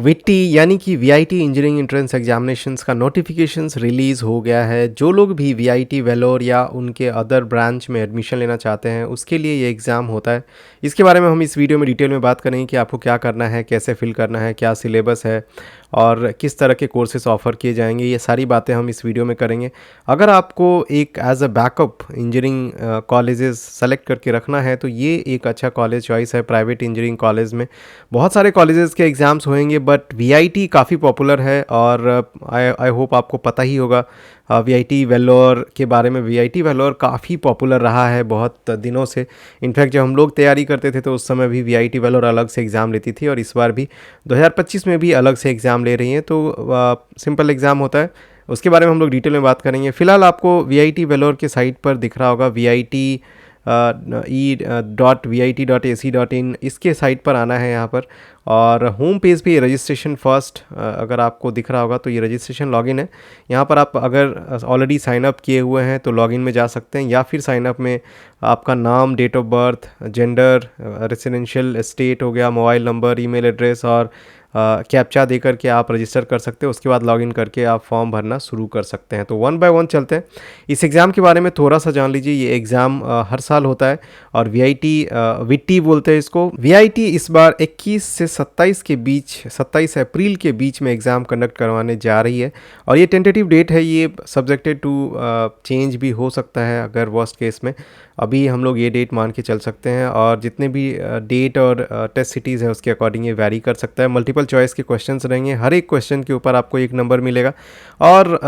विट्टी यानी कि VIT engineering entrance examinations का नोटिफिकेशंस रिलीज़ हो गया है। जो लोग भी वीआईटी वेलोर या उनके अदर ब्रांच में एडमिशन लेना चाहते हैं उसके लिए ये एग्ज़ाम होता है। इसके बारे में हम इस वीडियो में डिटेल में बात करेंगे कि आपको क्या करना है, कैसे फिल करना है, क्या सिलेबस है और किस तरह के कोर्सेज ऑफ़र किए जाएंगे। ये सारी बातें हम इस वीडियो में करेंगे। अगर आपको एक as a backup engineering colleges select करके रखना है तो ये एक अच्छा कॉलेज चॉइस है। प्राइवेट इंजीनियरिंग कॉलेज में बहुत सारे कॉलेजेस के एग्ज़ाम्स होंगे बट वीआईटी काफ़ी पॉपुलर है और आई होप आपको पता ही होगा वीआईटी वेल्लोर के बारे में। वीआईटी वेल्लोर काफ़ी पॉपुलर रहा है बहुत दिनों से। इनफैक्ट जब हम लोग तैयारी करते थे तो उस समय भी वीआईटी वेल्लोर अलग से एग्ज़ाम लेती थी और इस बार भी 2025 में भी अलग से एग्ज़ाम ले रही हैं। तो सिंपल एग्ज़ाम होता है, उसके बारे में हम लोग डिटेल में बात करेंगे। फ़िलहाल आपको वीआईटी वेल्लोर के साइट पर दिख रहा होगा VIT.VIT.AC.in, इसके साइट पर आना है यहाँ पर और होम पेज पे ये रजिस्ट्रेशन फर्स्ट अगर आपको दिख रहा होगा तो ये रजिस्ट्रेशन लॉगिन है। यहाँ पर आप अगर ऑलरेडी साइन अप किए हुए हैं तो लॉगिन में जा सकते हैं या फिर साइन अप में आपका नाम, date of birth, gender, residential state हो गया, मोबाइल नंबर, ईमेल एड्रेस और कैप्चा दे करके आप रजिस्टर कर सकते हैं। उसके बाद लॉगिन करके आप फॉर्म भरना शुरू कर सकते हैं। तो वन बाय वन चलते हैं। इस एग्ज़ाम के बारे में थोड़ा सा जान लीजिए। ये एग्ज़ाम हर साल होता है और वीआईटी विट्टी बोलते हैं इसको। वीआईटी इस बार 21 से 27 के बीच, 27 अप्रैल के बीच में एग्ज़ाम कंडक्ट करवाने जा रही है और ये टेंटेटिव डेट है। ये सब्जेक्टेड टू चेंज भी हो सकता है अगर वर्स्ट केस में। अभी हम लोग ये डेट मान के चल सकते हैं और जितने भी डेट और टेस्ट सिटीज़ है उसके अकॉर्डिंग ये वैरी कर सकता है। मल्टीपल चॉइस के क्वेश्चंस रहेंगे, हर एक क्वेश्चन के ऊपर आपको एक नंबर मिलेगा और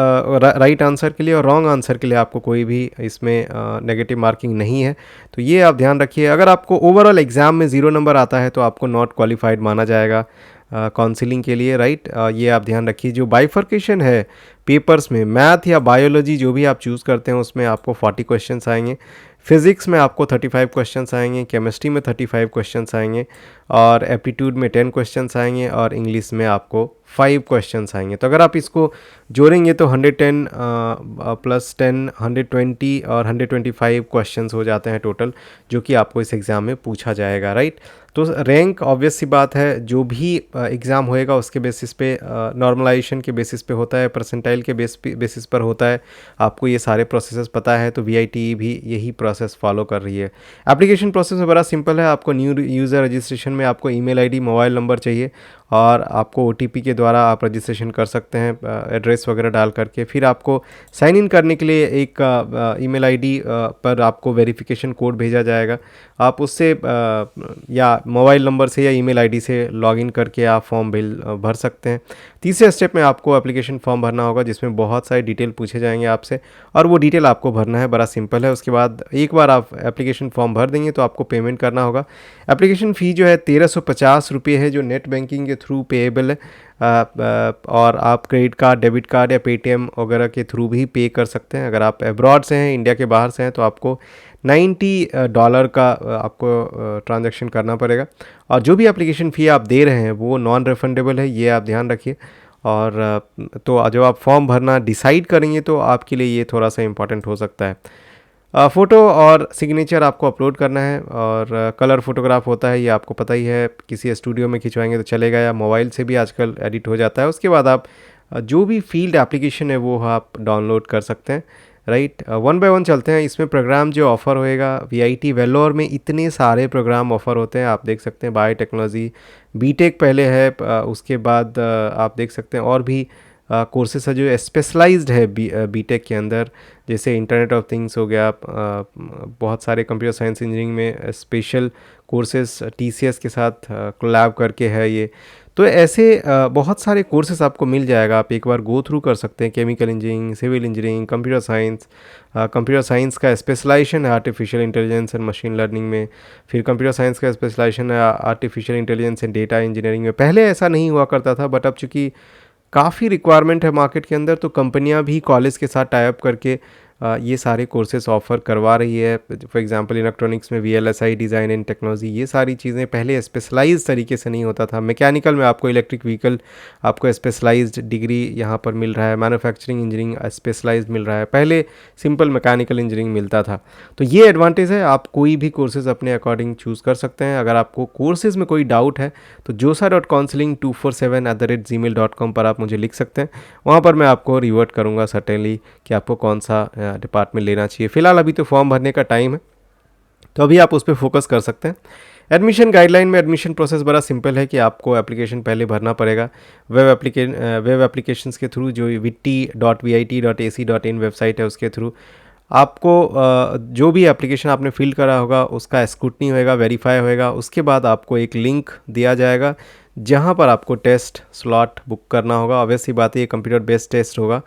राइट आंसर के लिए और रॉन्ग आंसर के लिए आपको कोई भी इसमें नेगेटिव मार्किंग नहीं है। तो ये आप ध्यान रखिए। अगर आपको ओवरऑल एग्ज़ाम में 0 नंबर आता है तो आपको नॉट क्वालिफाइड माना जाएगा काउंसलिंग के लिए, राइट। ये आप ध्यान रखिए। जो बाइफर्केशन है पेपर्स में, मैथ या बायोलॉजी जो भी आप चूज़ करते हैं उसमें आपको 40 क्वेश्चंस आएंगे, फिज़िक्स में आपको 35 क्वेश्चंस आएंगे, केमिस्ट्री में 35 क्वेश्चंस आएंगे और एप्टीट्यूड में 10 क्वेश्चंस आएंगे और इंग्लिश में आपको 5 क्वेश्चंस आएंगे। तो अगर आप इसको जोड़ेंगे तो 110 प्लस 10 120 और 125 क्वेश्चंस हो जाते हैं टोटल, जो कि आपको इस एग्ज़ाम में पूछा जाएगा, राइट। तो रैंक ऑब्वियस सी बात है, जो भी एग्ज़ाम होएगा उसके बेसिस पे, नॉर्मलाइजेशन के बेसिस पे होता है, परसेंटाइल के बेसिस पर होता है। आपको ये सारे प्रोसेसेस पता है तो वीआईटी भी यही प्रोसेस फॉलो कर रही है। एप्लीकेशन प्रोसेस बड़ा सिंपल है। आपको न्यू यूज़र रजिस्ट्रेशन में आपको ईमेल आईडी, मोबाइल नंबर चाहिए और आपको ओटीपी के द्वारा आप रजिस्ट्रेशन कर सकते हैं एड्रेस वगैरह डाल करके। फिर आपको साइन इन करने के लिए एक ईमेल आईडी पर आपको वेरिफिकेशन कोड भेजा जाएगा। आप उससे या मोबाइल नंबर से या ईमेल आईडी से लॉगिन करके आप फॉर्म भर सकते हैं। तीसरे स्टेप में आपको एप्लीकेशन फॉर्म भरना होगा जिसमें बहुत सारे डिटेल पूछे जाएंगे आपसे और वो डिटेल आपको भरना है। बड़ा सिंपल है। उसके बाद एक बार आप एप्लीकेशन फॉर्म भर देंगे तो आपको पेमेंट करना होगा। एप्लीकेशन फ़ी जो है 1350 रुपये है, जो नेट बैंकिंग के थ्रू पेएबल है और आप क्रेडिट कार्ड, डेबिट कार्ड या पेटीएम वगैरह के थ्रू भी पे कर सकते हैं। अगर आप अब्रॉड से हैं, इंडिया के बाहर से हैं, तो आपको $90 का आपको ट्रांजैक्शन करना पड़ेगा और जो भी एप्लीकेशन फ़ी आप दे रहे हैं वो नॉन रिफंडेबल है, ये आप ध्यान रखिए। और तो जब आप फॉर्म भरना डिसाइड करेंगे तो आपके लिए ये थोड़ा सा इम्पॉर्टेंट हो सकता है। फ़ोटो और सिग्नेचर आपको अपलोड करना है और कलर फोटोग्राफ होता है, ये आपको पता ही है। किसी स्टूडियो में खिंचवाएंगे तो चलेगा या मोबाइल से भी आजकल एडिट हो जाता है। उसके बाद आप जो भी फील्ड एप्लीकेशन है वो आप डाउनलोड कर सकते हैं, राइट। वन बाय वन चलते हैं। इसमें प्रोग्राम जो ऑफ़र होएगा, वीआईटी वेल्लोर में इतने सारे प्रोग्राम ऑफ़र होते हैं। आप देख सकते हैं बायोटेक्नोलॉजी, बीटेक पहले है, उसके बाद आप देख सकते हैं और भी कोर्सेस है जो स्पेशलाइज्ड है बीटेक के अंदर, जैसे इंटरनेट ऑफ थिंग्स हो गया। बहुत सारे कंप्यूटर साइंस इंजीनियरिंग में स्पेशल कोर्सेस टीसीएस के साथ कोलैब करके है ये। तो ऐसे बहुत सारे कोर्सेस आपको मिल जाएगा, आप एक बार गो थ्रू कर सकते हैं। Chemical engineering, civil engineering, computer science का स्पेशलाइजेशन है artificial intelligence and machine learning में। फिर कंप्यूटर साइंस का स्पेशलाइजेशन है artificial intelligence and data engineering में। पहले ऐसा नहीं हुआ करता था बट अब चूँकि काफ़ी रिक्वायरमेंट है मार्केट के अंदर तो कंपनियां भी कॉलेज के साथ टाई अप करके ये सारे कोर्सेज ऑफ़र करवा रही है। फॉर एग्जांपल इलेक्ट्रॉनिक्स में VLSI डिज़ाइन एंड टेक्नोलॉजी, ये सारी चीज़ें पहले स्पेशलाइज्ड तरीके से नहीं होता था। मैकेनिकल में आपको इलेक्ट्रिक व्हीकल आपको स्पेशलाइज्ड डिग्री यहाँ पर मिल रहा है, मैन्युफैक्चरिंग इंजीनियरिंग स्पेशलाइज्ड मिल रहा है, पहले सिंपल मैकेनिकल इंजीनियरिंग मिलता था। तो ये एडवांटेज है, आप कोई भी कोर्सेज़ अपने अकॉर्डिंग चूज़ कर सकते हैं। अगर आपको कोर्सेज़ में कोई डाउट है तो josa.counseling247@gmail.com पर आप मुझे लिख सकते हैं। वहाँ पर मैं आपको रिवर्ट करूँगा सर्टेनली कि आपको कौन सा डिपार्टमेंट लेना चाहिए। फ़िलहाल अभी तो फॉर्म भरने का टाइम है, तो अभी आप उस पर फोकस कर सकते हैं। एडमिशन गाइडलाइन में एडमिशन प्रोसेस बड़ा सिंपल है कि आपको एप्लीकेशन पहले भरना पड़ेगा वेब एप्लीकेशंस के थ्रू, जो vitti.vit.ac.in वेबसाइट है उसके थ्रू। आपको जो भी एप्लीकेशन आपने फिल करा होगा उसका स्क्रूटनी होएगा, वेरीफाई होएगा। उसके बाद आपको एक लिंक दिया जाएगा जहां पर आपको टेस्ट स्लॉट बुक करना होगा। ऑब्वियसली बात है, ये कंप्यूटर बेस्ड टेस्ट होगा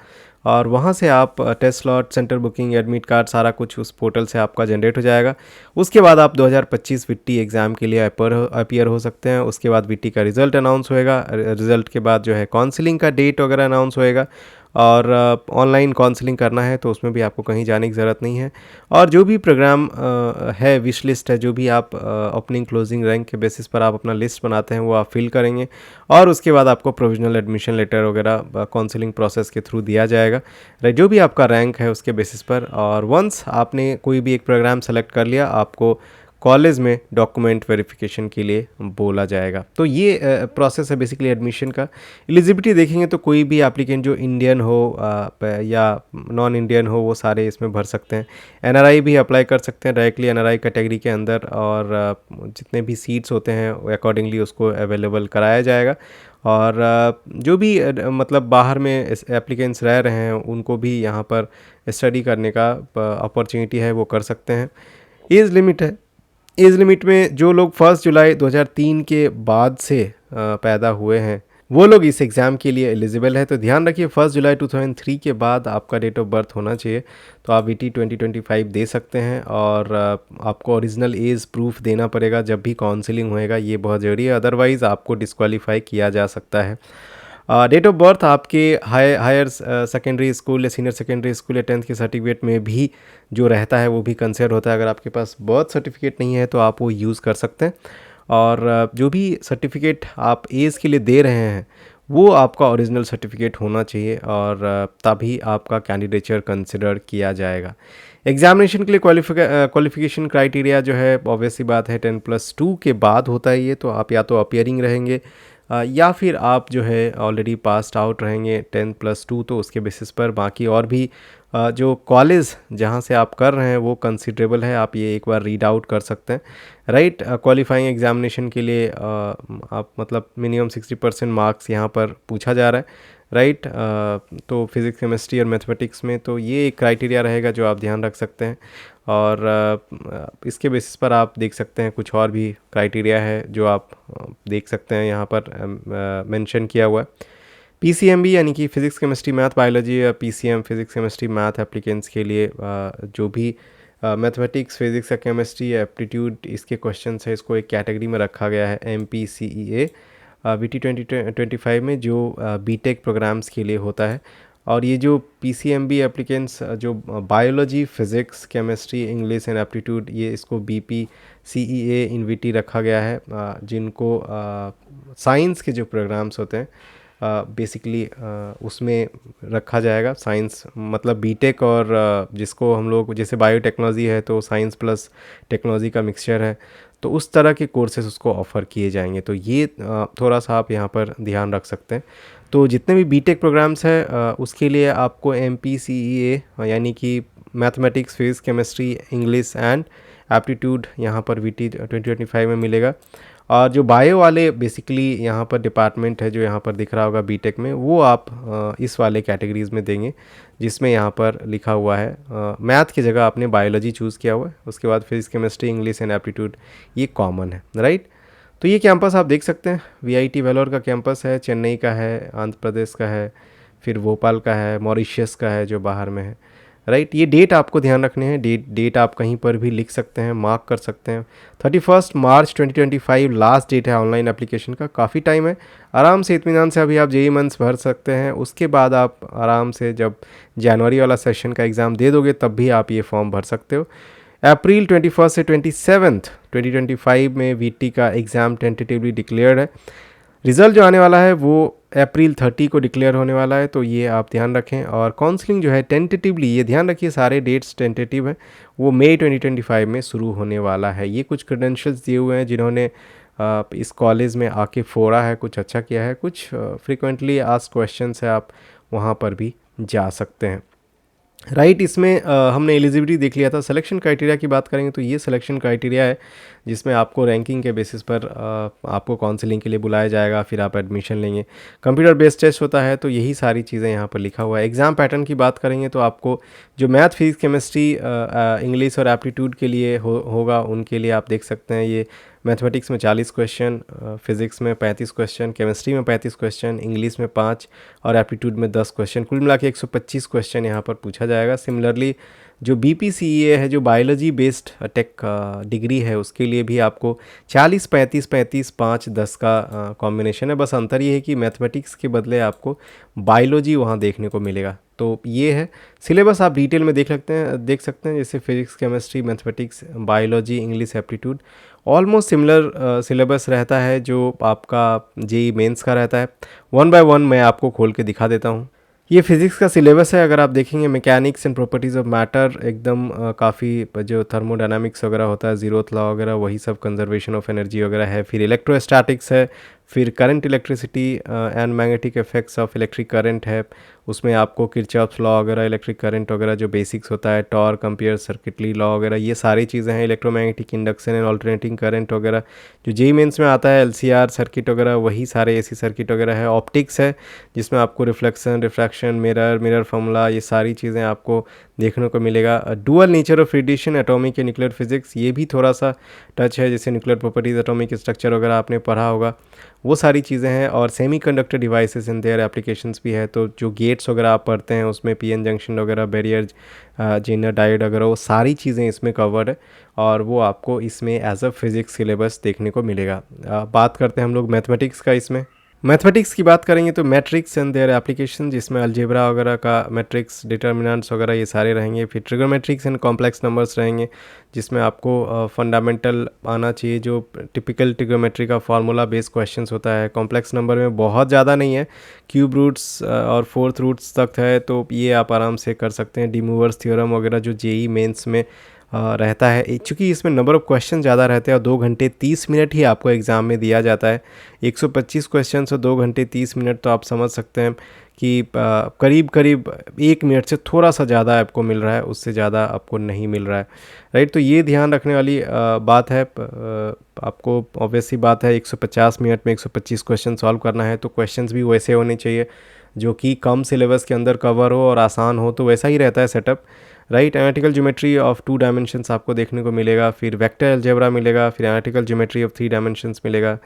और वहाँ से आप test slot, centre booking, admit card, सारा कुछ उस पोर्टल से आपका जनरेट हो जाएगा। उसके बाद आप 2025 विट्टी एग्ज़ाम के लिए अपीयर हो सकते हैं। उसके बाद विट्टी का रिज़ल्ट अनाउंस होएगा। रिज़ल्ट के बाद जो है काउंसलिंग का डेट वगैरह अनाउंस होएगा और ऑनलाइन काउंसलिंग करना है तो उसमें भी आपको कहीं जाने की ज़रूरत नहीं है। और जो भी प्रोग्राम है, विश लिस्ट है, जो भी आप ओपनिंग क्लोजिंग रैंक के बेसिस पर आप अपना लिस्ट बनाते हैं वो आप फिल करेंगे और उसके बाद आपको प्रोविजनल एडमिशन लेटर वगैरह काउंसलिंग प्रोसेस के थ्रू दिया जाएगा, राइट, जो भी आपका रैंक है उसके बेसिस पर। और वंस आपने कोई भी एक प्रोग्राम सेलेक्ट कर लिया, आपको कॉलेज में डॉक्यूमेंट वेरिफिकेशन के लिए बोला जाएगा। तो ये प्रोसेस है बेसिकली एडमिशन का। एलिजिबिलिटी देखेंगे तो कोई भी एप्लीकेंट जो इंडियन हो या नॉन इंडियन हो वो सारे इसमें भर सकते हैं। एनआरआई भी अप्लाई कर सकते हैं डायरेक्टली एनआरआई कैटेगरी के अंदर, और जितने भी सीट्स होते हैं अकॉर्डिंगली उसको अवेलेबल कराया जाएगा। और जो भी मतलब बाहर में एप्लीकेंट्स रह रहे हैं उनको भी यहाँ पर स्टडी करने का अपॉर्चुनिटी है, वो कर सकते हैं। एज लिमिट है, एज लिमिट में जो लोग 1 जुलाई 2003 के बाद से पैदा हुए हैं वो लोग इस एग्ज़ाम के लिए एलिजिबल है। तो ध्यान रखिए 1 जुलाई 2003 के बाद आपका डेट ऑफ बर्थ होना चाहिए, तो आप VT 2025 दे सकते हैं। और आपको ओरिजिनल एज प्रूफ देना पड़ेगा जब भी काउंसलिंग होएगा, ये बहुत ज़रूरी है, अदरवाइज़ आपको डिस्क्वालीफाई किया जा सकता है। डेट ऑफ बर्थ आपके हायर सेकेंडरी स्कूल या सीनियर सेकेंडरी स्कूल या 10th के सर्टिफिकेट में भी जो रहता है वो भी कंसिडर होता है। अगर आपके पास बर्थ सर्टिफिकेट नहीं है तो आप वो यूज़ कर सकते हैं। और जो भी सर्टिफिकेट आप एज के लिए दे रहे हैं वो आपका ओरिजिनल सर्टिफिकेट होना चाहिए, और तभी आपका कैंडिडेचर कंसिडर किया जाएगा। एग्जामिनेशन के लिए क्वालिफिकेशन क्राइटेरिया जो है ऑब्वियसली बात है 10+2 के बाद होता है ये, तो आप या तो अपीयरिंग रहेंगे या फिर आप जो है ऑलरेडी पास्ड आउट रहेंगे 10+2, तो उसके बेसिस पर बाकी और भी जो कॉलेज जहाँ से आप कर रहे हैं वो कंसिडरेबल है, आप ये एक बार रीड आउट कर सकते हैं, राइट। क्वालिफाइंग एग्जामिनेशन के लिए आप मतलब मिनिमम 60% मार्क्स यहाँ पर पूछा जा रहा है, राइट। तो फिज़िक्स, केमिस्ट्री और मैथमेटिक्स में तो ये एक क्राइटेरिया रहेगा जो आप ध्यान रख सकते हैं। और इसके बेसिस पर आप देख सकते हैं कुछ और भी क्राइटेरिया है जो आप देख सकते हैं यहाँ पर मेंशन किया हुआ है। PCMB यानी कि फिज़िक्स, केमिस्ट्री, मैथ, बायोलॉजी, या PCM physics, chemistry, math applicants के लिए जो भी मैथमेटिक्स, फिज़िक्स या केमिस्ट्री या एप्टीट्यूड इसके क्वेश्चंस है, इसको एक कैटेगरी में रखा गया है MPCEA VT 2025 में, जो बीटेक प्रोग्राम्स के लिए होता है। और ये जो PCMB एप्लीकेंट्स जो biology, physics, chemistry, English and aptitude, ये इसको BPCEA इन VT रखा गया है, जिनको साइंस के जो प्रोग्राम्स होते हैं बेसिकली उसमें रखा जाएगा। साइंस मतलब बीटेक, और जिसको हम लोग जैसे बायोटेक्नोलॉजी है तो साइंस प्लस टेक्नोलॉजी का मिक्सचर है, तो उस तरह के कोर्सेज उसको ऑफ़र किए जाएंगे। तो ये थोड़ा सा आप यहाँ पर ध्यान रख सकते हैं। तो जितने भी बीटेक प्रोग्राम्स हैं उसके लिए आपको MPCEA यानी कि mathematics, physics, chemistry, English and aptitude यहाँ पर VT 2025 में मिलेगा। और जो बायो वाले बेसिकली यहाँ पर डिपार्टमेंट है जो यहाँ पर दिख रहा होगा बीटेक में, वो आप इस वाले कैटेगरीज़ में देंगे जिसमें यहाँ पर लिखा हुआ है मैथ की जगह आपने बायोलॉजी चूज़ किया हुआ है, उसके बाद physics, chemistry, English and aptitude ये कॉमन है, राइट। तो ये कैंपस आप देख सकते हैं, VIT वेलोर का कैंपस है, चेन्नई का है, आंध्र प्रदेश का है, फिर भोपाल का है, मॉरिशस का है जो बाहर में है, राइट। ये डेट आपको ध्यान रखने हैं, डेट आप कहीं पर भी लिख सकते हैं, मार्क कर सकते हैं। 31 मार्च 2025 लास्ट डेट है ऑनलाइन एप्लीकेशन का। काफ़ी टाइम है, आराम से इत्मीनान से अभी आप जेईई मेंस भर सकते हैं। उसके बाद आप आराम से जब जनवरी वाला सेशन का एग्ज़ाम दे दोगे तब भी आप ये फॉर्म भर सकते हो। अप्रैल 21 से 27 2025 में वीटी का एग्ज़ाम टेंटेटिवली डिक्लेयर्ड है। रिज़ल्ट जो आने वाला है वो अप्रैल 30 को डिक्लेयर होने वाला है, तो ये आप ध्यान रखें। और काउंसलिंग जो है टेंटेटिवली, ये ध्यान रखिए सारे डेट्स टेंटेटिव हैं, वो मई 2025 में शुरू होने वाला है। ये कुछ क्रेडेंशियल्स दिए हुए हैं जिन्होंने इस कॉलेज में आके फोड़ा है, कुछ अच्छा किया है, कुछ फ्रिक्वेंटली आस्क्ड क्वेश्चंस है, आप वहाँ पर भी जा सकते हैं। राइट। इसमें हमने एलिजिबिलिटी देख लिया था। सिलेक्शन क्राइटेरिया की बात करेंगे तो ये सिलेक्शन क्राइटेरिया है जिसमें आपको रैंकिंग के बेसिस पर आपको काउंसलिंग के लिए बुलाया जाएगा, फिर आप एडमिशन लेंगे। कंप्यूटर बेस्ड टेस्ट होता है, तो यही सारी चीज़ें यहाँ पर लिखा हुआ है। एग्ज़ाम पैटर्न की बात करेंगे तो आपको जो मैथ, फिजिक्स, केमिस्ट्री, इंग्लिश और एप्टीट्यूड के लिए होगा, उनके लिए आप देख सकते हैं ये मैथमेटिक्स में 40 क्वेश्चन, फिज़िक्स में 35 क्वेश्चन, केमिस्ट्री में 35 क्वेश्चन, इंग्लिश में 5 और एप्टीट्यूड में 10 क्वेश्चन, कुल मिला के 125 क्वेश्चन यहाँ पर पूछा जाएगा। सिमिलरली जो बीपीसीए है, जो बायोलॉजी बेस्ड टेक डिग्री है, उसके लिए भी आपको 40 35 35 5 10 का कॉम्बिनेशन है। बस अंतर ये है कि मैथमेटिक्स के बदले आपको बायोलॉजी वहाँ देखने को मिलेगा। तो ये है सिलेबस, आप डिटेल में देख सकते हैं जैसे physics, chemistry, mathematics, biology, English, aptitude almost similar syllabus रहता है जो आपका जेईई मेंस का रहता है। वन बाय वन मैं आपको खोल के दिखा देता हूँ। ये फिज़िक्स का सिलेबस है। अगर आप देखेंगे mechanics and properties of matter, एकदम काफ़ी जो थर्मोडायनामिक्स वगैरह होता है, ज़ीरोथ लॉ वगैरह, वही सब, कंजर्वेशन ऑफ एनर्जी वगैरह है। फिर इलेक्ट्रोस्टैटिक्स है, फिर current, electricity and magnetic effects of electric current है। उसमें आपको किरचॉफ्स लॉ वगैरह, इलेक्ट्रिक करंट वगैरह जो बेसिक्स होता है, टॉर्क, एम्पियर, सर्किटरी लॉ वगैरह, ये सारी चीज़ें हैं। Electromagnetic induction and alternating current वगैरह जो जेईई मेंस में आता है, एलसीआर सर्किट वगैरह, वही सारे एसी सर्किट वगैरह है। ऑप्टिक्स है जिसमें आपको रिफ्लेक्शन, रिफ्रैक्शन, मिरर फार्मूला, ये सारी चीज़ें आपको देखने को मिलेगा। Dual nature of radiation, atomic and nuclear physics, ये भी थोड़ा सा टच है, जैसे न्यूक्लियर प्रॉपर्टीज, एटॉमिक स्ट्रक्चर वगैरह आपने पढ़ा होगा, वो सारी चीज़ें हैं। और semiconductor devices in their applications भी है। तो जो गेट्स वगैरह आप पढ़ते हैं उसमें पीएन जंक्शन वगैरह, बैरियर, जेनर डायोड वगैरह, वो सारी चीज़ें इसमें कवर्ड है और वो आपको इसमें एज अ फिज़िक्स सिलेबस देखने को मिलेगा। बात करते हैं हम लोग मैथमेटिक्स का। इसमें मैथमेटिक्स की बात करेंगे तो मैट्रिक्स एंड देयर एप्लीकेशन, जिसमें अलजेब्रा वगैरह का मैट्रिक्स, डिटर्मिनेंट्स वगैरह ये सारे रहेंगे। फिर ट्रिगोनोमेट्रिक्स एंड कॉम्प्लेक्स नंबर्स रहेंगे जिसमें आपको फंडामेंटल आना चाहिए, जो टिपिकल ट्रिगोनोमेट्री का फार्मूला बेस्ड क्वेश्चंस होता है। कॉम्प्लेक्स नंबर में बहुत ज़्यादा नहीं है, क्यूब रूट्स और फोर्थ रूट्स तक है, तो ये आप आराम से कर सकते हैं। डिमूवर्स थ्योरम वगैरह जो जेईई मेंस में रहता है, चूँकि इसमें नंबर ऑफ़ क्वेश्चन ज़्यादा रहते हैं और 2 घंटे 30 मिनट ही आपको एग्ज़ाम में दिया जाता है। 125 क्वेश्चन और 2 घंटे 30 मिनट, तो आप समझ सकते हैं कि करीब करीब 1 मिनट से थोड़ा सा ज़्यादा आपको मिल रहा है, उससे ज़्यादा आपको नहीं मिल रहा है। राइट। तो ये ध्यान रखने वाली बात है। आपको ऑब्वियस सी बात है 150 मिनट में 125 क्वेश्चन सॉल्व करना है, तो क्वेश्चंस भी वैसे होने चाहिए जो कि कम सिलेबस के अंदर कवर हो और आसान हो, तो वैसा ही रहता है setup. Right. Analytical geometry of 2 dimensions आपको देखने को मिलेगा, फिर वेक्टर अलजेब्रा मिलेगा, फिर एनालिटिकल ज्योमेट्री ऑफ 3 डायमेंशंस मिलेगा।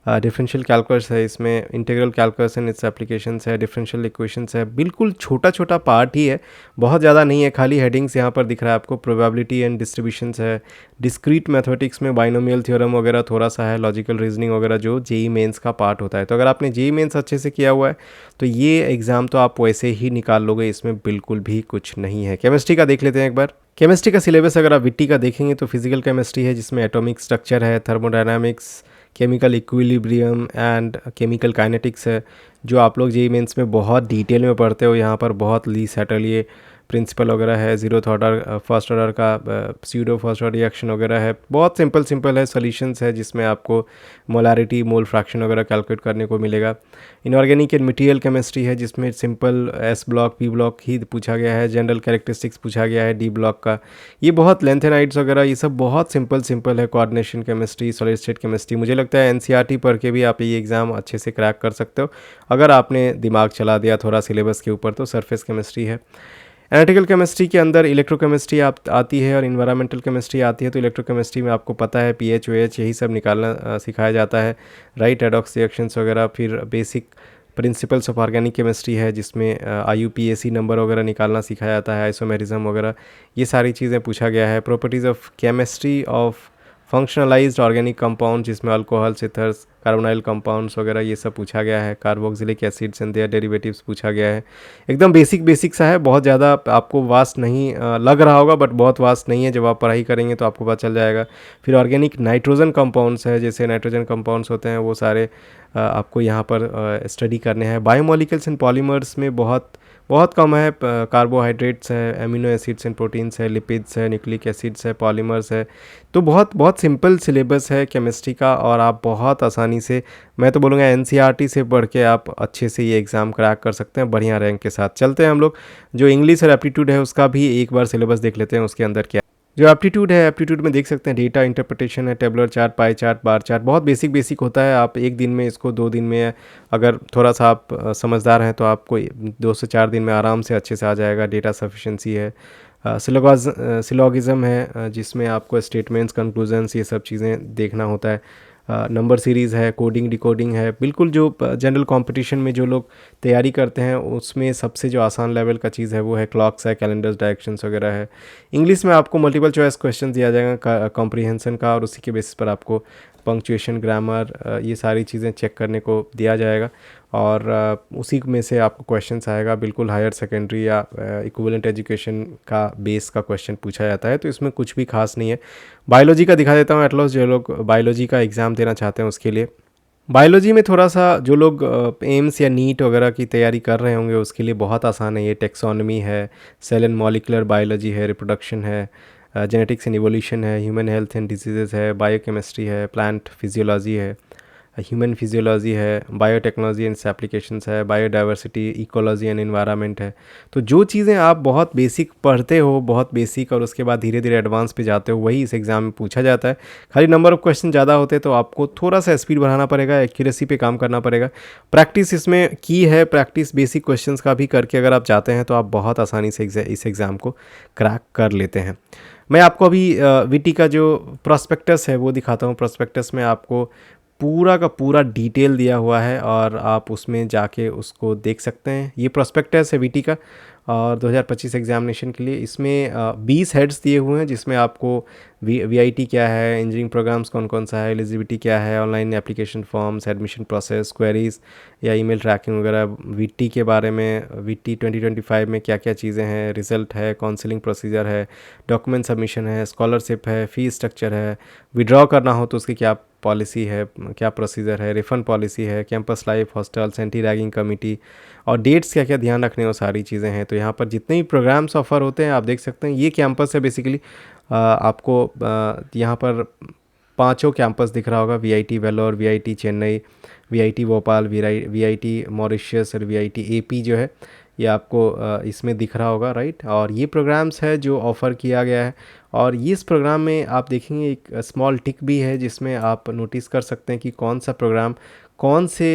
डिफरेंशियल कैलकुलस है, इसमें integral calculus and it's applications है, डिफरेंशियल इक्वेशंस है। बिल्कुल छोटा छोटा पार्ट ही है, बहुत ज़्यादा नहीं है, खाली हेडिंग्स यहाँ पर दिख रहा है आपको। प्रोबेबिलिटी एंड डिस्ट्रीब्यूशंस है, डिस्क्रीट मैथमेटिक्स में बाइनोमियल थ्योरम वगैरह थोड़ा सा है, लॉजिकल रीजनिंग वगैरह जो जेईई मेंस का पार्ट होता है। तो अगर आपने जेईई मेंस अच्छे से किया हुआ है तो ये एग्ज़ाम तो आप वैसे ही निकाल लोगे, इसमें बिल्कुल भी कुछ नहीं है। केमिस्ट्री का देख लेते हैं एक बार। केमिस्ट्री का सिलेबस अगर आप विट्टी का देखेंगे तो फिजिकल केमिस्ट्री है जिसमें एटॉमिक स्ट्रक्चर है, thermodynamics, chemical equilibrium and chemical kinetics है, जो आप लोग जेईई मेंस में बहुत डिटेल में पढ़ते हो। यहाँ पर बहुत ली सेटल प्रिंसिपल वगैरह है, ज़ीरोथ ऑर्डर, फर्स्ट ऑर्डर का स्यूडो फर्स्ट ऑर्डर रिएक्शन वगैरह है, बहुत सिंपल है। सॉल्यूशंस है जिसमें आपको मोलारिटी, मोल फ्रैक्शन वगैरह कैलकुलेट करने को मिलेगा। इनऑर्गेनिक एंड मटेरियल केमिस्ट्री है जिसमें simple S block, P block ही पूछा गया है, जनरल कैरेक्टरिस्टिक्स पूछा गया है डी ब्लॉक का। ये बहुत लेंथेनाइड्स वगैरह ये सब बहुत सिंपल है। Coordination chemistry, solid state chemistry, मुझे लगता है एनसीईआरटी पढ़ के भी आप ये एग्ज़ाम अच्छे से क्रैक कर सकते हो अगर आपने दिमाग चला दिया थोड़ा सिलेबस के ऊपर। तो सरफेस केमिस्ट्री है। एनालिटिकल केमिस्ट्री के अंदर इलेक्ट्रोकेमिस्ट्री आती है और इन्वायरमेंटल केमिस्ट्री आती है। तो इलेक्ट्रोकेमिस्ट्री में आपको पता है पीएच, ओएच यही सब निकालना सिखाया जाता है। राइट। एडॉक्स रिएक्शंस वगैरह, फिर basic principles of organic chemistry है, जिसमें IUPAC नंबर वगैरह निकालना सिखाया जाता है, आइसोमेरिज्म वगैरह ये सारी चीज़ें पूछा गया है। Properties of chemistry of functionalized organic compound, जिसमें अल्कोहल्स, ईथर्स, कार्बोनाइल कंपाउंड्स वगैरह ये सब पूछा गया है। Carboxylic acids and their derivatives पूछा गया है। एकदम बेसिक बेसिक सा है, बहुत ज़्यादा आपको वास्ट नहीं लग रहा होगा, बट बहुत वास्ट नहीं है। जब आप पढ़ाई करेंगे तो आपको पता चल जाएगा। फिर ऑर्गेनिक नाइट्रोजन कंपाउंड्स है, जैसे नाइट्रोजन कंपाउंड्स होते हैं वो सारे आपको यहाँ पर स्टडी करने हैं। बायोमोलिकल्स एंड पॉलीमर्स में बहुत बहुत कम है। कार्बोहाइड्रेट्स है, एमिनो एसिड्स एंड प्रोटीन्स है, लिपिड्स है, न्यूक्लिक एसिड्स है, पॉलीमर्स है। तो बहुत बहुत सिंपल सिलेबस है केमिस्ट्री का, और आप बहुत आसानी से, मैं तो बोलूँगा NCERT से पढ़ के आप अच्छे से ये एग्ज़ाम क्रैक कर सकते हैं बढ़िया रैंक के साथ। चलते हैं हम लोग जो इंग्लिश और एप्टीट्यूड है उसका भी एक बार सिलेबस देख लेते हैं, उसके अंदर क्या। जो एप्टीट्यूड है, एप्टीट्यूड में देख सकते हैं डेटा इंटरप्रिटेशन है, tabular chart, pie chart, bar chart, बहुत बेसिक बेसिक होता है। आप एक दिन में इसको 2 दिन में, अगर थोड़ा सा आप समझदार हैं तो आपको 2 से 4 दिन में आराम से अच्छे से आ जाएगा। डेटा सफिशेंसी है, सिलोगिज्म है, जिसमें आपको स्टेटमेंट्स, कंक्लूजन्स, ये सब चीज़ें देखना होता है। नंबर सीरीज़ है, कोडिंग डिकोडिंग है। बिल्कुल जो जनरल कंपटीशन में जो लोग तैयारी करते हैं उसमें सबसे जो आसान लेवल का चीज़ है वो है क्लॉक्स है, कैलेंडर्स, डायरेक्शंस वगैरह है। इंग्लिश में आपको मल्टीपल चॉइस क्वेश्चन दिया जाएगा कॉम्प्रीहेंशन का, और उसी के बेसिस पर आपको पंक्चुएशन, ग्रामर, ये सारी चीज़ें चेक करने को दिया जाएगा, और उसी में से आपको क्वेश्चंस आएगा। बिल्कुल हायर सेकेंडरी या इक्विवेलेंट एजुकेशन का बेस का क्वेश्चन पूछा जाता है, तो इसमें कुछ भी खास नहीं है। बायोलॉजी का दिखा देता हूँ एटलॉस, जो लोग बायोलॉजी का एग्ज़ाम देना चाहते हैं उसके लिए। बायोलॉजी में थोड़ा सा जो लोग एम्स या नीट वगैरह की तैयारी कर रहे होंगे उसके लिए बहुत आसान है। ये टेक्सोनमी है, सेल एंड मॉलिकुलर बायोलॉजी है, रिप्रोडक्शन है, जेनेटिक्स एंड इवोल्यूशन है, ह्यूमन हेल्थ एंड डिजीज़ेज़ है, बायोकेमिस्ट्री है, प्लांट फिजियोलॉजी है, ह्यूमन फिजियोलॉजी है, बायोटेक्नोलॉजी एंड एप्लीकेशंस है, बायोडाइवर्सिटी, इकोलॉजी एंड एनवायरनमेंट है। तो जो चीज़ें आप बहुत बेसिक पढ़ते हो, बहुत बेसिक, और उसके बाद धीरे धीरे एडवांस पे जाते हो, वही इस एग्ज़ाम में पूछा जाता है। खाली नंबर ऑफ़ क्वेश्चन ज़्यादा होते हैं तो आपको थोड़ा सा स्पीड बढ़ाना पड़ेगा, एक्यूरेसी पे काम करना पड़ेगा। प्रैक्टिस इसमें की है, प्रैक्टिस बेसिक क्वेश्चन का भी करके अगर आप जाते हैं तो आप बहुत आसानी से इस एग्ज़ाम को क्रैक कर लेते हैं। मैं आपको अभी VT का जो प्रोस्पेक्टस है वो दिखाता हूँ। प्रोस्पेक्टस में आपको पूरा का पूरा डिटेल दिया हुआ है, और आप उसमें जाके उसको देख सकते हैं। ये प्रोस्पेक्टस है VT का, और 2025 एग्जामिनेशन के लिए इसमें 20 हेड्स दिए हुए हैं, जिसमें आपको VIT क्या है, इंजीनियरिंग प्रोग्राम्स कौन कौन सा है, एलिजिबिलिटी क्या है, online application forms, admission process, queries या ईमेल ट्रैकिंग वगैरह, VT के बारे में, VT 2025 में क्या क्या चीज़ें हैं, रिजल्ट है, काउंसलिंग प्रोसीजर है, डॉक्यूमेंट सबमिशन है, स्कॉलरशिप है, फ़ी स्ट्रक्चर है, विड्रॉ करना हो तो उसकी क्या पॉलिसी है, क्या प्रोसीजर है, रिफंड पॉलिसी है, campus life, hostels, anti ragging committee, और डेट्स क्या क्या ध्यान रखने, वो सारी चीज़ें हैं। तो यहाँ पर जितने भी प्रोग्राम्स ऑफ़र होते हैं आप देख सकते हैं। ये कैंपस है बेसिकली, आपको यहाँ पर 5 कैंपस दिख रहा होगा, VIT Vellore, VIT Chennai, VIT Bhopal, VIT Mauritius और VIT AP जो है ये आपको इसमें दिख रहा होगा, राइट। और ये प्रोग्राम्स है जो ऑफ़र किया गया है, और ये इस प्रोग्राम में आप देखेंगे एक स्मॉल टिक भी है, जिसमें आप नोटिस कर सकते हैं कि कौन सा प्रोग्राम कौन से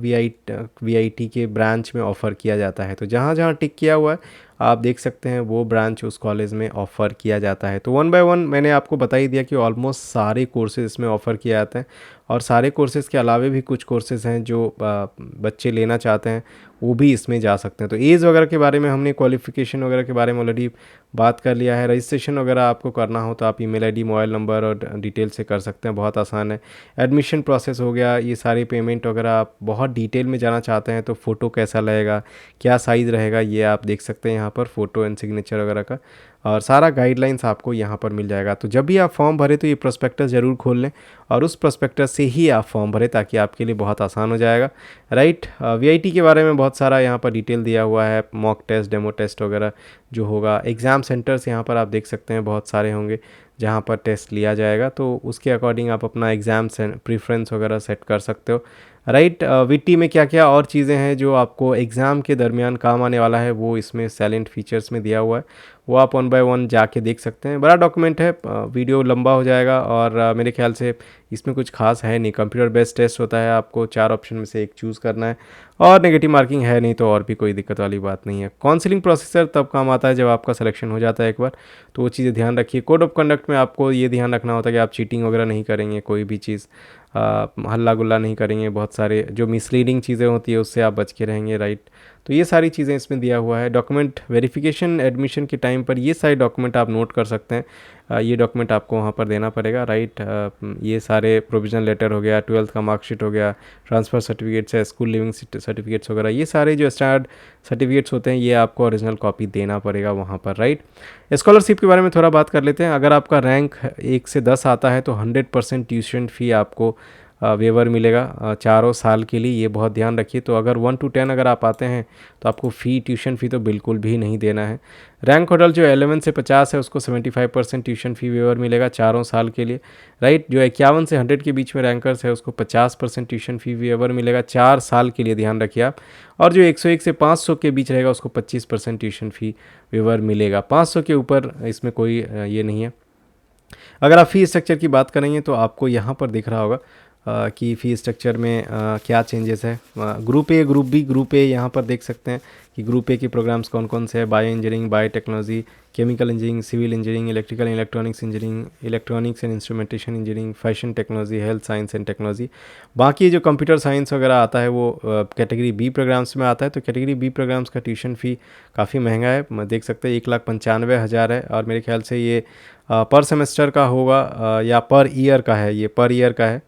VIT के ब्रांच में ऑफ़र किया जाता है। तो जहाँ जहाँ टिक किया हुआ है आप देख सकते हैं वो ब्रांच उस कॉलेज में ऑफ़र किया जाता है। तो 1 बाय 1 मैंने आपको बता ही दिया कि ऑलमोस्ट सारे कोर्सेज़ इसमें ऑफ़र किया जाते हैं, और सारे कोर्सेज़ के अलावा भी कुछ कोर्सेज़ हैं जो बच्चे लेना चाहते हैं वो भी इसमें जा सकते हैं। तो एज वगैरह के बारे में हमने, क्वालिफ़िकेशन वगैरह के बारे में ऑलरेडी बात कर लिया है। रजिस्ट्रेशन वगैरह आपको करना हो तो आप ईमेल आईडी, मोबाइल नंबर और डिटेल से कर सकते हैं, बहुत आसान है। एडमिशन प्रोसेस हो गया, ये सारी पेमेंट वगैरह आप बहुत डिटेल में जाना चाहते हैं तो फ़ोटो कैसा लगेगा, क्या साइज़ रहेगा, ये आप देख सकते हैं यहाँ पर, फ़ोटो एंड सिग्नेचर वगैरह का, और सारा गाइडलाइंस आपको यहाँ पर मिल जाएगा। तो जब भी आप फॉर्म भरें तो ये प्रोस्पेक्टस ज़रूर खोल लें, और उस प्रोस्पेक्टस से ही आप फॉर्म भरें ताकि आपके लिए बहुत आसान हो जाएगा, राइट। VIT के बारे में बहुत सारा यहाँ पर डिटेल दिया हुआ है, मॉक टेस्ट, डेमो टेस्ट वगैरह जो होगा। एग्ज़ाम सेंटर्स यहाँ पर आप देख सकते हैं बहुत सारे होंगे जहाँ पर टेस्ट लिया जाएगा, तो उसके अकॉर्डिंग आप अपना एग्ज़ाम प्रेफरेंस वगैरह सेट कर सकते हो, राइट। VT में क्या क्या और चीज़ें हैं जो आपको एग्ज़ाम के दरमियान काम आने वाला है वो इसमें साइलेंट फीचर्स में दिया हुआ है, वो आप वन बाय वन जाके देख सकते हैं। बड़ा डॉक्यूमेंट है, वीडियो लंबा हो जाएगा और मेरे ख्याल से इसमें कुछ खास है नहीं। कंप्यूटर बेस्ड टेस्ट होता है, आपको 4 ऑप्शन में से एक चूज़ करना है और नेगेटिव मार्किंग है नहीं, तो और भी कोई दिक्कत वाली बात नहीं है। काउंसलिंग प्रोसेसर तब काम आता है जब आपका सिलेक्शन हो जाता है एक बार, तो वो चीज़ें ध्यान रखिए। कोड ऑफ कंडक्ट में आपको ये ध्यान रखना होता है कि आप चीटिंग वगैरह नहीं करेंगे, कोई भी चीज़ हल्ला गुल्ला नहीं करेंगे, बहुत सारे जो मिसलीडिंग चीज़ें होती है उससे आप बच के रहेंगे, राइट। तो ये सारी चीज़ें इसमें दिया हुआ है। डॉक्यूमेंट वेरिफिकेशन एडमिशन के टाइम पर ये सारे डॉक्यूमेंट आप नोट कर सकते हैं। ये डॉक्यूमेंट आपको वहाँ पर देना पड़ेगा, राइट। ये सारे प्रोविजनल लेटर हो गया, 12th का मार्कशीट हो गया, ट्रांसफ़र सर्टिफिकेट्स है, स्कूल लिविंग सर्टिफिकेट्स वगैरह, ये सारे जो स्टैंडर्ड सर्टिफिकेट्स होते हैं ये आपको ओरिजिनल कॉपी देना पड़ेगा वहाँ पर, राइट। स्कॉलरशिप के बारे में थोड़ा बात कर लेते हैं। अगर आपका रैंक 1 से 10 आता है तो 100% ट्यूशन फ़ी आपको वेवर मिलेगा 4 साल के लिए, ये बहुत ध्यान रखिए। तो अगर 1 to 10 अगर आप आते हैं तो आपको ट्यूशन फ़ी तो बिल्कुल भी नहीं देना है। रैंक होटल जो 11 से 50 है उसको 75% ट्यूशन फ़ी वेवर मिलेगा 4 साल के लिए, राइट। जो 51 से 100 के बीच में रैंकर्स है उसको 50% ट्यूशन फ़ी वेवर मिलेगा 4 साल के लिए, ध्यान रखिए आप। और जो 101 से 500 के बीच रहेगा उसको 25% ट्यूशन फ़ी वेवर मिलेगा। 500 के ऊपर इसमें कोई ये नहीं है। अगर आप फ़ी स्ट्रक्चर की बात करेंगे तो आपको यहाँ पर दिख रहा होगा कि फ़ी स्ट्रक्चर में क्या चेंजेस है। Group A, group B, group A यहाँ पर देख सकते हैं कि ग्रुप ए के प्रोग्राम्स कौन कौन से हैं। Bio engineering, bio technology, chemical engineering, civil engineering, electrical and electronics engineering, electronics and instrumentation engineering, fashion technology, health science and technology. बाकी जो कंप्यूटर साइंस वगैरह आता है वो कैटेगरी बी प्रोग्राम्स में आता है। तो कैटेगरी बी प्रोग्राम्स का ट्यूशन फ़ी काफ़ी महंगा है, देख सकते हैं 1,95,000 है। और मेरे ख्याल से ये पर सेमेस्टर का होगा या पर ईयर का है, ये पर ईयर का है।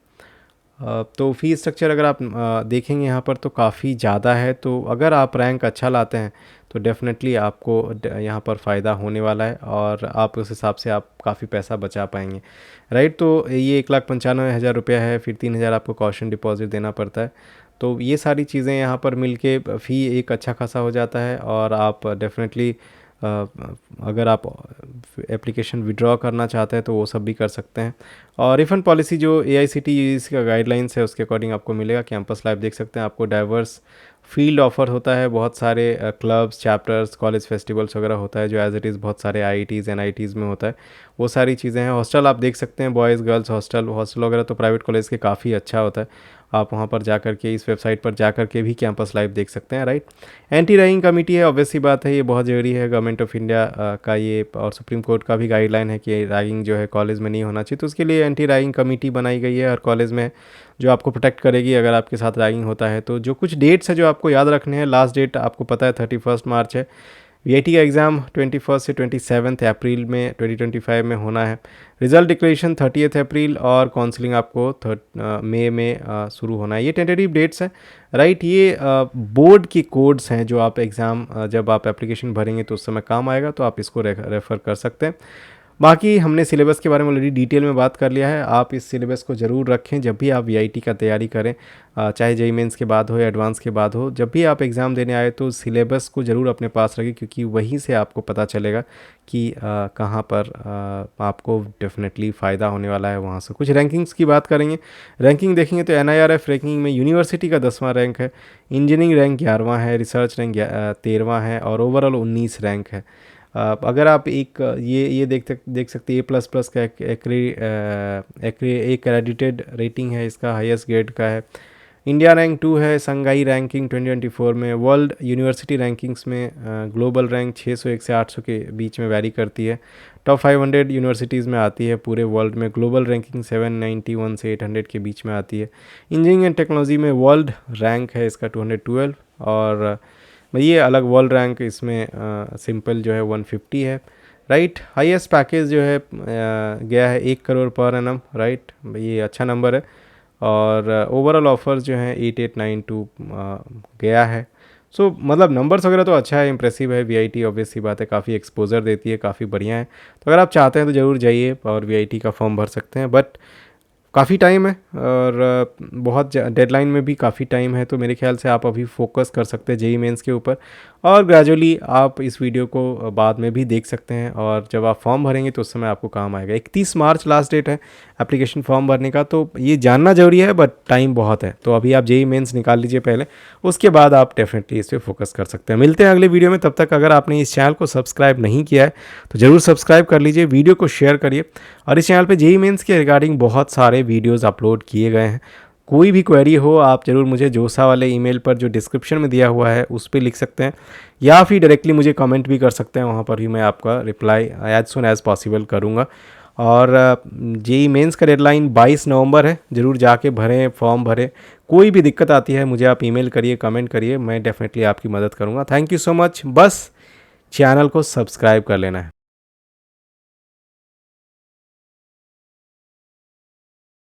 तो फ़ी स्ट्रक्चर अगर आप देखेंगे यहाँ पर तो काफ़ी ज़्यादा है। तो अगर आप रैंक अच्छा लाते हैं तो डेफ़िनेटली आपको यहाँ पर फ़ायदा होने वाला है और आप उस हिसाब से आप काफ़ी पैसा बचा पाएंगे, राइट। तो ये 1,95,000 रुपया है, फिर 3,000 आपको कॉशन डिपॉज़िट देना पड़ता है। तो ये सारी चीज़ें यहाँ पर मिल के फ़ी एक अच्छा खासा हो जाता है और आप डेफ़िनेटली अगर आप एप्लीकेशन विड्रॉ करना चाहते हैं तो वो सब भी कर सकते हैं। और रिफ़ंड पॉलिसी जो AICTE का गाइडलाइंस है उसके अकॉर्डिंग आपको मिलेगा। कैंपस लाइफ देख सकते हैं, आपको डाइवर्स फील्ड ऑफर होता है, बहुत सारे क्लब्स, चैप्टर्स, कॉलेज फेस्टिवल्स वगैरह होता है जो एज इट इज़ बहुत सारे IITs NITs में होता है, वो सारी चीज़ें हैं। हॉस्टल आप देख सकते हैं, बॉयज़ गर्ल्स हॉस्टल वगैरह तो प्राइवेट कॉलेज के काफ़ी अच्छा होता है। आप वहाँ पर जा कर के इस वेबसाइट पर जा कर के भी कैंपस लाइफ देख सकते हैं, राइट। एंटी रैगिंग कमेटी है, ऑब्वियस सी बात है, ये बहुत ज़रूरी है। गवर्नमेंट ऑफ इंडिया का ये और सुप्रीम कोर्ट का भी गाइडलाइन है कि रैगिंग जो है कॉलेज में नहीं होना चाहिए। तो उसके लिए एंटी रैगिंग कमेटी बनाई गई है हर कॉलेज में, जो आपको प्रोटेक्ट करेगी अगर आपके साथ रैगिंग होता है। तो जो कुछ डेट्स है जो आपको याद रखने हैं, लास्ट डेट आपको पता है 31 मार्च है। VIT का एग्ज़ाम 21 से 27 अप्रैल में 2025 में होना है। रिज़ल्ट डिक्लेरेशन 30 अप्रैल और काउंसलिंग आपको मई में शुरू होना है। ये टेंटेटिव डेट्स हैं, राइट। ये बोर्ड की कोड्स हैं जो आप एग्ज़ाम जब आप एप्लीकेशन भरेंगे तो उस समय काम आएगा, तो आप इसको रेफ़र कर सकते हैं। बाकी हमने सिलेबस के बारे में ऑलरेडी डिटेल में बात कर लिया है। आप इस सिलेबस को ज़रूर रखें जब भी आप VIT का तैयारी करें, चाहे JEE मेंस के बाद हो या एडवांस के बाद हो। जब भी आप एग्ज़ाम देने आए तो सिलेबस को ज़रूर अपने पास रखें, क्योंकि वहीं से आपको पता चलेगा कि कहाँ पर आपको डेफिनेटली फ़ायदा होने वाला है वहाँ से। कुछ रैंकिंग्स की बात करेंगे। रैंकिंग देखेंगे तो NIRF रैंकिंग में यूनिवर्सिटी का 10वां रैंक है, इंजीनियरिंग रैंक 11वां है, रिसर्च रैंक 13वां है और ओवरऑल 19 रैंक है। अगर आप एक ये देख सकते हैं A++ का एक क्रेडिटेड रेटिंग है, इसका हाईएस्ट ग्रेड का है। इंडिया रैंक 2 है, संघाई रैंकिंग 2024 में। वर्ल्ड यूनिवर्सिटी रैंकिंग्स में ग्लोबल रैंक 601 से 800 के बीच में वैरी करती है। टॉप 500 यूनिवर्सिटीज़ में आती है पूरे वर्ल्ड में। ग्लोबल रैंकिंग 791 से 800 के बीच में आती है। इंजीनियरिंग एंड टेक्नोलॉजी में वर्ल्ड रैंक है इसका 212 और ये अलग वर्ल्ड रैंक इसमें सिंपल जो है 150 है, राइट। हाईएस्ट पैकेज जो है गया है 1 करोड़ पर एनम, राइट। ये अच्छा नंबर है। और ओवरऑल ऑफर्स जो हैं 8892 गया है। सो मतलब नंबर्स वगैरह तो अच्छा है, इंप्रेसिव है। VIT ऑब्वियस सी बात है, काफ़ी एक्सपोजर देती है, काफ़ी बढ़िया है। तो अगर आप चाहते हैं तो ज़रूर जाइए और VIT का फॉर्म भर सकते हैं। बट काफ़ी टाइम है और बहुत डेडलाइन में भी काफ़ी टाइम है, तो मेरे ख्याल से आप अभी फोकस कर सकते हैं JEE मेंस के ऊपर। और ग्रेजुअली आप इस वीडियो को बाद में भी देख सकते हैं, और जब आप फॉर्म भरेंगे तो उस समय आपको काम आएगा। 31 मार्च लास्ट डेट है एप्लीकेशन फॉर्म भरने का, तो ये जानना ज़रूरी है, बट टाइम बहुत है। तो अभी आप जेईई मेंस निकाल लीजिए पहले, उसके बाद आप डेफिनेटली इस पर फोकस कर सकते हैं। मिलते हैं अगले वीडियो में, तब तक अगर आपने इस चैनल को सब्सक्राइब नहीं किया है तो ज़रूर सब्सक्राइब कर लीजिए, वीडियो को शेयर करिए। और इस चैनल पर जेईई मेंस के रिगार्डिंग बहुत सारे वीडियोज़ अपलोड किए गए हैं। कोई भी क्वेरी हो आप ज़रूर मुझे जोसा वाले ईमेल पर जो डिस्क्रिप्शन में दिया हुआ है उस पर लिख सकते हैं, या फिर डायरेक्टली मुझे कमेंट भी कर सकते हैं, वहाँ पर भी मैं आपका reply as soon as possible करूँगा। और जेईई मेंस का डेडलाइन 22 नवंबर है, ज़रूर जाके भरें, फॉर्म भरें। कोई भी दिक्कत आती है मुझे आप ईमेल करिए, कमेंट करिए, मैं डेफिनेटली आपकी मदद करूँगा। Thank you so much. बस चैनल को सब्सक्राइब कर लेना है।